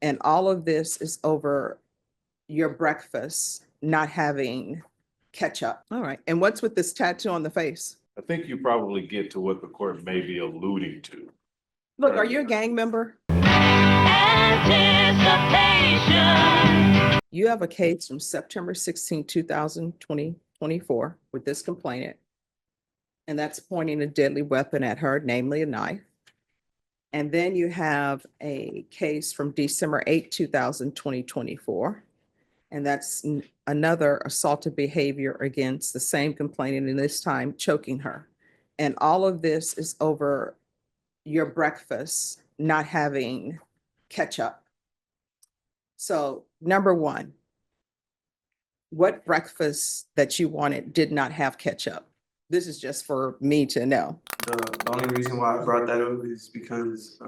And all of this is over your breakfast not having ketchup. All right. And what's with this tattoo on the face? I think you probably get to what the court may be alluding to. Look, are you a gang member? You have a case from September 16, 2024 with this complainant. And that's pointing a deadly weapon at her, namely a knife. And then you have a case from December 8, 2024. And that's another assaultive behavior against the same complainant, and this time choking her. And all of this is over your breakfast not having ketchup. So number one, what breakfast that you wanted did not have ketchup? This is just for me to know. The only reason why I brought that up is because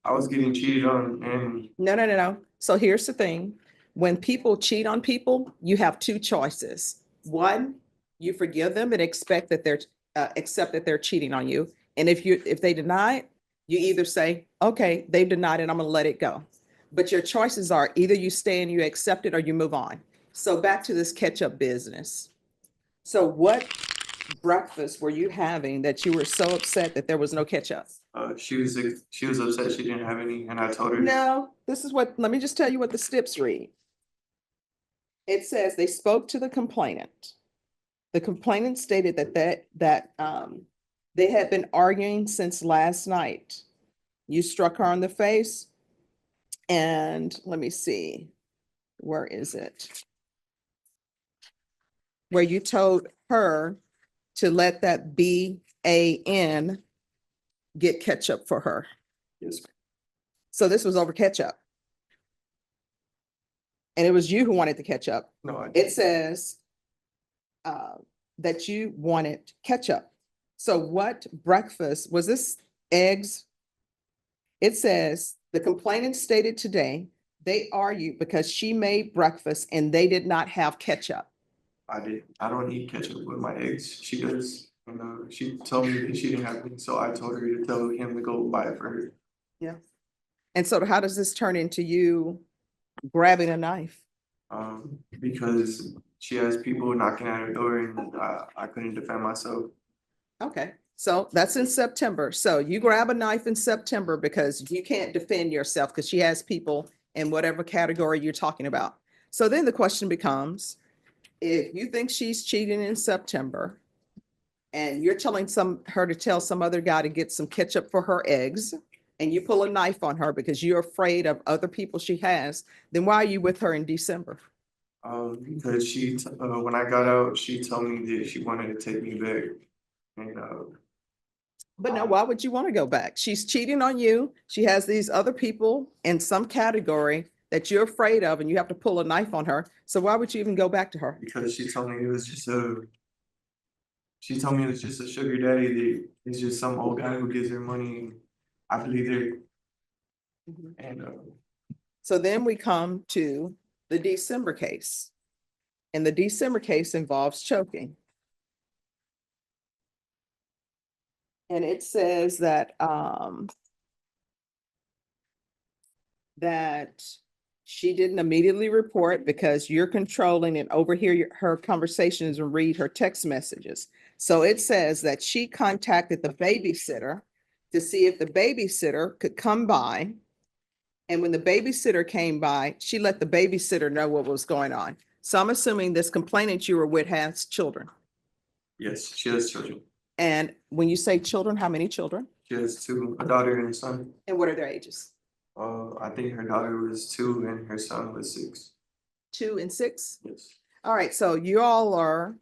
I was getting cheated on and No. So here's the thing. When people cheat on people, you have two choices. One, you forgive them and expect that they're accept that they're cheating on you. And if they deny it, you either say, okay, they've denied it, I'm gonna let it go. But your choices are either you stay and you accept it or you move on. So back to this ketchup business. So what breakfast were you having that you were so upset that there was no ketchup? she was upset she didn't have any, and I told her No, this is what, let me just tell you what the steps read. It says they spoke to the complainant. The complainant stated that they had been arguing since last night. You struck her on the face. And let me see, where is it? Where you told her to let that BAN get ketchup for her. yes, So this was over ketchup. And it was you who wanted the ketchup. no, I It didn't. says that you wanted ketchup. So what breakfast, was this eggs? It says the complainant stated today they argued because she made breakfast and they did not have ketchup. I don't eat ketchup with my eggs. She does. And she told me that she didn't have any, so I told her to tell him to go buy it for her. Yeah. And so how does this turn into you grabbing a knife? Because she has people knocking at her door and I couldn't defend myself. Okay, so that's in September. So you grab a knife in September because you can't defend yourself because she has people in whatever category you're talking about. So then the question becomes, if you think she's cheating in September and you're telling her to tell some other guy to get some ketchup for her eggs, and you pull a knife on her because you're afraid of other people she has, then why are you with her in December? Because when I got out, she told me that she wanted to take me back. And But now, why would you want to go back? She's cheating on you. She has these other people in some category that you're afraid of, and you have to pull a knife on her. So why would you even go back to her? because she told me it was just a sugar daddy that is just some old guy who gives her money. I believe her. Mhm. And So then we come to the December case. And the December case involves choking. And it says that that she didn't immediately report because you're controlling and overhear her conversations and read her text messages. So it says that she contacted the babysitter to see if the babysitter could come by. And when the babysitter came by, she let the babysitter know what was going on. So I'm assuming this complainant you were with has children. yes, she has children. And when you say children, how many children? She has two, a daughter and a son. And what are their ages? I think her daughter was 2 and her son was 6. 2 and 6? Yes. All right, so you all are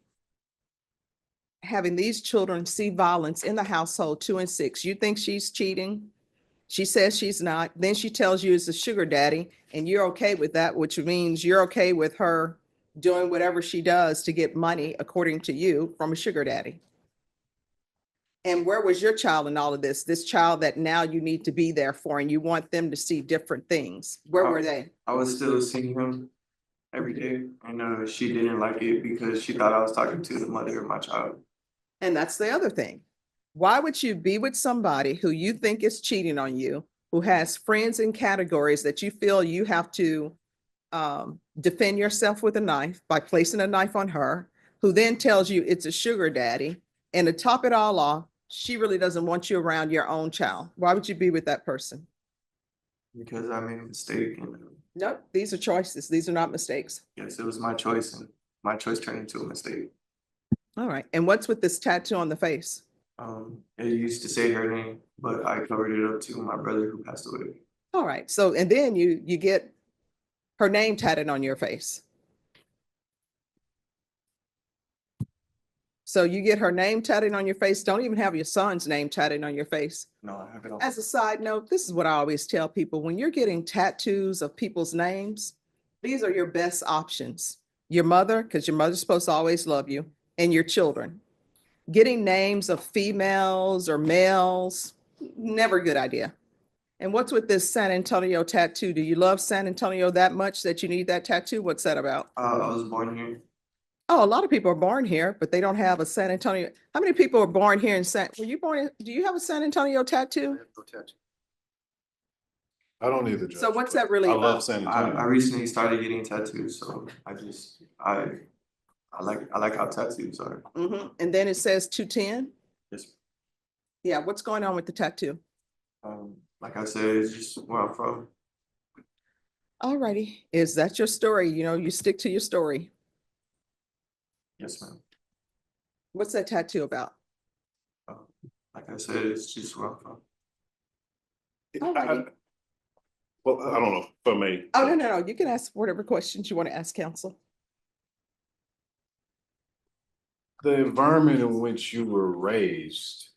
having these children see violence in the household, 2 and 6. You think she's cheating? She says she's not. Then she tells you it's a sugar daddy, and you're okay with that, which means you're okay with her doing whatever she does to get money, according to you, from a sugar daddy. And where was your child in all of this? This child that now you need to be there for, and you want them to see different things. Where were they? I was still seeing him every day, and she didn't like it because she thought I was talking to the mother of my child. And that's the other thing. Why would you be with somebody who you think is cheating on you, who has friends in categories that you feel you have to defend yourself with a knife by placing a knife on her, who then tells you it's a sugar daddy. And to top it all off, she really doesn't want you around your own child. Why would you be with that person? Because I made a mistake and Nope, these are choices. These are not mistakes. yes, it was my choice and my choice turned into a mistake. All right. And what's with this tattoo on the face? It used to say her name, but I covered it up to my brother who passed away. All right. So, and then you get her name tatted on your face. So you get her name tatted on your face. Don't even have your son's name tatted on your face. No, I have it all. As a side note, this is what I always tell people. When you're getting tattoos of people's names, these are your best options. Your mother, because your mother's supposed to always love you, and your children. Getting names of females or males, never a good idea. And what's with this San Antonio tattoo? Do you love San Antonio that much that you need that tattoo? What's that about? I was born here. Oh, a lot of people are born here, but they don't have a San Antonio. How many people are born here in were you born do you have a San Antonio tattoo? I don't either, Judge. So what's that really I love about? San I Antonio. recently started getting tattoos, so I like how tattoos are. And then it says 210. Yes. Yeah, what's going on with the tattoo? Like I said, it's just where I'm from. All righty. Is that your story? You know, you stick to your story. Yes, ma'am. What's that tattoo about? Like I said, it's just where I'm from. Alrighty. Well, I don't know, for me. Oh, no. You can ask whatever questions you want to ask counsel. The environment in which you were raised,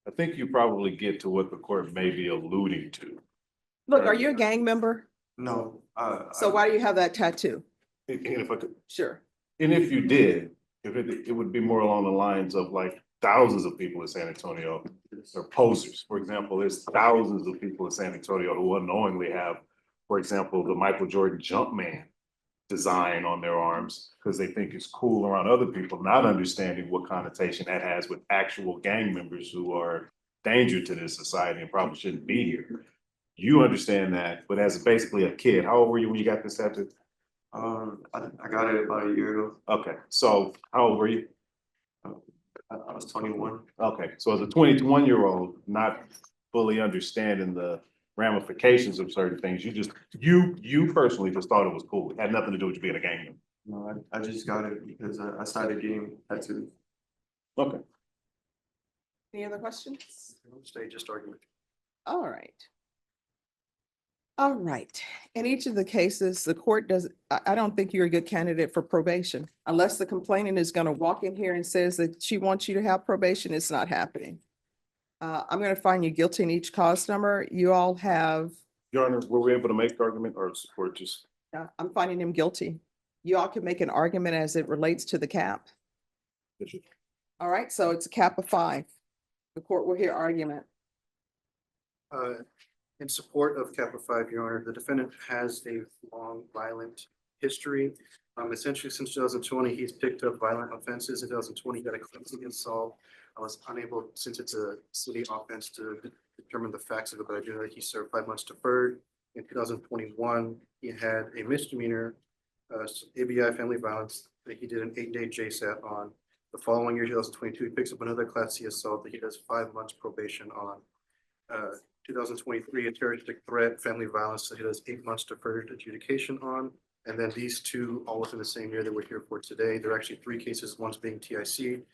I think you probably get to what the court may be alluding to. Look, are you a gang member? No. So why do you have that tattoo? And if I could, Sure. and if you did, if it would be more along the lines of like thousands of people in San Antonio are posers. For example, there's thousands of people in San Antonio who unknowingly have, for example, the Michael Jordan Jumpman design on their arms because they think it's cool around other people, not understanding what connotation that has with actual gang members who are danger to this society and probably shouldn't be here. You understand that, but as basically a kid, how old were you when you got this tattoo? I got it about a year ago. Okay, so how old were you? I was 21. Okay, so as a 21-year-old, not fully understanding the ramifications of certain things, you personally just thought it was cool. It had nothing to do with you being a gang member. No, I just got it because I started getting tattoos. Okay. Any other questions? Just argument. All right. All right. In each of the cases, the court does, I don't think you're a good candidate for probation. Unless the complainant is going to walk in here and says that she wants you to have probation, it's not happening. I'm going to find you guilty in each cause number. You all have, Your Honor, were we able to make the argument or support just? I'm finding him guilty. You all can make an argument as it relates to the cap. All right, so it's a cap of 5. The court will hear argument. In support of Kappa 5, Your Honor, the defendant has a long violent history. Essentially, since 2020, he's picked up violent offenses. In 2020, he got a cleansing assault. I was unable, since it's a city offense, to determine the facts of it, but I do know that he served 5 months deferred. In 2021, he had a misdemeanor, ABI family violence, that he did an 8-day JSAT on. The following year, 2022, he picks up another Class C assault that he does 5 months probation on. 2023, a terroristic threat, family violence, that he does 8 months deferred adjudication on. And then these two, all within the same year that we're here for today. There are actually 3 cases, one's being TIC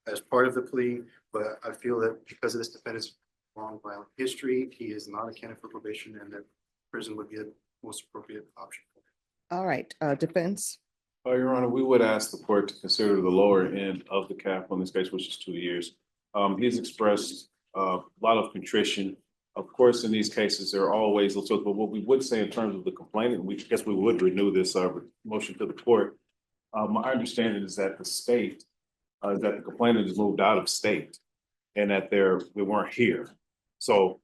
as part of the plea, but I feel that because of this defendant's long violent history, he is not a candidate for probation and that prison would be the most appropriate option. All right, defense. Your Honor, we would ask the court to consider the lower end of the cap on this case, which is 2 years. He's expressed a lot of contrition. Of course, in these cases, there are always, but what we would say in terms of the complainant, we guess we would renew this motion to the court. My understanding is that the state, that the complainant has moved out of state and that we weren't here. So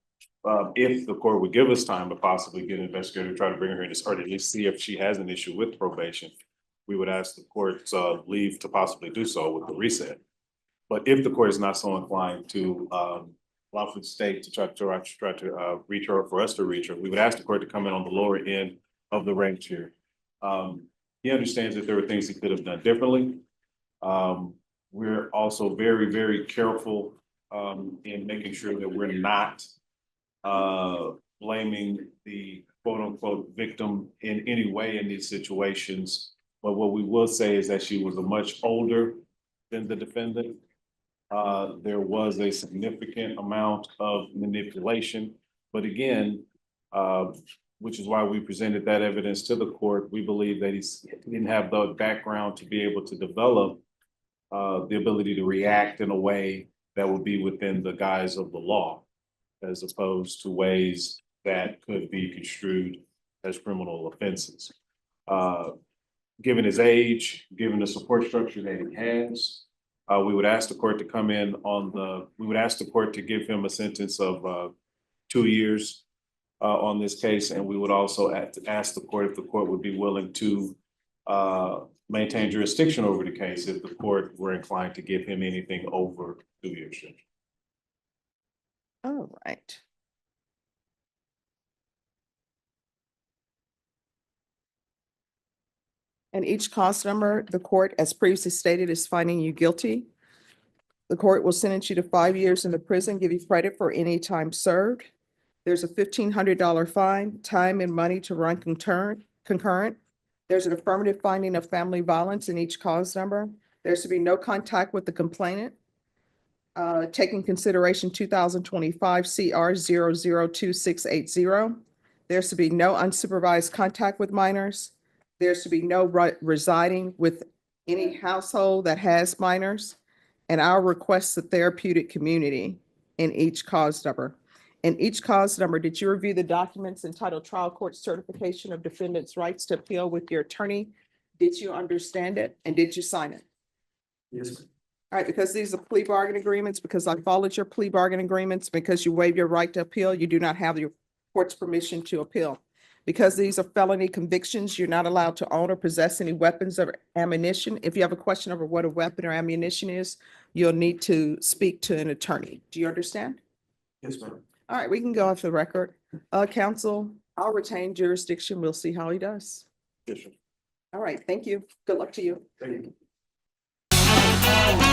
if the court would give us time to possibly get an investigator to try to bring her in to start, at least see if she has an issue with probation, we would ask the court's leave to possibly do so with the reset. But if the court is not so inclined to allow for the state to try to reach her, for us to reach her. We would ask the court to come in on the lower end of the range here. He understands that there were things he could have done differently. We're also very, very careful in making sure that we're not blaming the quote unquote victim in any way in these situations. But what we will say is that she was a much older than the defendant. There was a significant amount of manipulation, but again, which is why we presented that evidence to the court. We believe that he didn't have the background to be able to develop the ability to react in a way that would be within the guise of the law, as opposed to ways that could be construed as criminal offenses. Given his age, given the support structure that he has, we would ask the court to come in we would ask the court to give him a sentence of 2 years on this case. And we would also ask the court if the court would be willing to maintain jurisdiction over the case if the court were inclined to give him anything over 2 years. All right. And each cause number, the court, as previously stated, is finding you guilty. The court will sentence you to 5 years in the prison, give you credit for any time served. There's a $1,500 fine, time and money to run concurrent. There's an affirmative finding of family violence in each cause number. There should be no contact with the complainant. Taking consideration 2025 CR 002680. There should be no unsupervised contact with minors. There should be no residing with any household that has minors. And our request the therapeutic community in each cause number. In each cause number, did you review the documents entitled Trial Court Certification of Defendant's Rights to Appeal with your attorney? Did you understand it and did you sign it? Yes, ma'am. All right, because these are plea bargain agreements, because I followed your plea bargain agreements, because you waive your right to appeal, you do not have your court's permission to appeal. Because these are felony convictions, you're not allowed to own or possess any weapons or ammunition. If you have a question over what a weapon or ammunition is, you'll need to speak to an attorney. Do you understand? Yes, ma'am. All right, we can go off the record. Counsel, I'll retain jurisdiction. We'll see how he does. Yes, sir. All right, thank you. Good luck to you. Thank you.